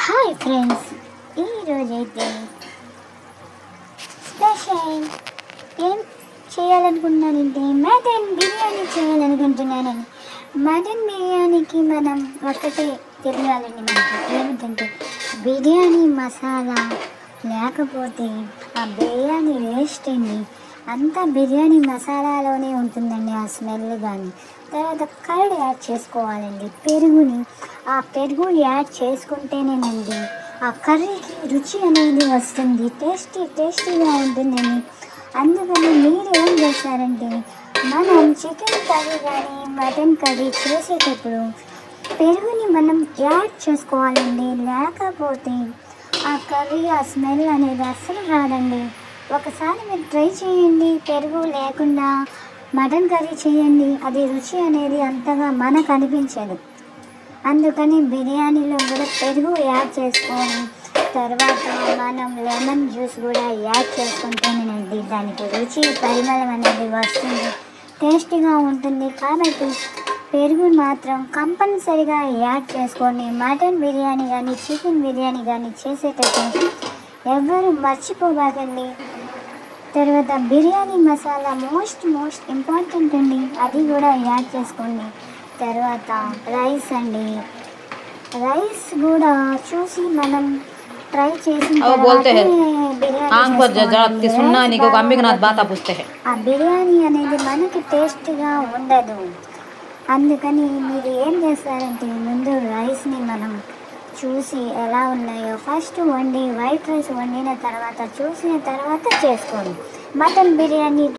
Hi friends, ఈరోజైతే special ఏం చేయాలనుకుంటున్నానంటే mutton biryani చేయాలనుకుంటున్నానండి. Mutton బిర్యానీకి మనం ఒకటే తెలియాలండి. మనకి ఏమిటంటే బిర్యానీ మసాలా లేకపోతే ఆ బిర్యానీ వేస్ట్ అండి. అంతా బిర్యానీ మసాలాలోనే ఉంటుందండి ఆ స్మెల్. కానీ తర్వాత కర్డ్ యాడ్ చేసుకోవాలండి. ఆ పెరుగు యాడ్ చేసుకుంటేనేనండి ఆ కర్రీకి రుచి అనేది వస్తుంది, టేస్టీగా ఉంటుందండి. అందుకని మీరు ఏం చేస్తారంటే మనం చికెన్ కర్రీ కానీ మటన్ కర్రీ చేసేటప్పుడు పెరుగుని మనం యాడ్ చేసుకోవాలండి. లేకపోతే ఆ కర్రీ ఆ స్మెల్ అనేది అస్సలు రాదండి. ఒకసారి మీరు ట్రై చేయండి, పెరుగు లేకుండా మటన్ కర్రీ చేయండి. అది రుచి అనేది అంతగా మనకు అనిపించదు. అందుకని బిర్యానీలో కూడా పెరుగు యాడ్ చేసుకొని తర్వాత మనం లెమన్ జ్యూస్ కూడా యాడ్ చేసుకుంటేనేనండి దానికి రుచి పరిమళం అనేది వస్తుంది, టేస్టీగా ఉంటుంది. కాబట్టి పెరుగు మాత్రం కంపల్సరిగా యాడ్ చేసుకొని మటన్ బిర్యానీ కానీ చికెన్ బిర్యానీ కానీ చేసేటప్పుడు ఎవరు మర్చిపోబాకండి. తర్వాత బిర్యానీ మసాలా మోస్ట్ ఇంపార్టెంట్ అండి, అది కూడా యాడ్ చేసుకోండి. తర్వాత రైస్ అండి, రైస్ కూడా చూసి మనం ట్రై చేసిన ఆ బిర్యానీ అనేది మనకి టేస్ట్గా ఉండదు. అందుకని మీరు ఏం చేస్తారంటే ముందు రైస్ని మనం చూసి ఎలా ఉన్నాయో ఫస్ట్ వండి వైట్ రైస్ వండిన తర్వాత చూసిన తర్వాత చేసుకోండి మటన్ బిర్యానీ.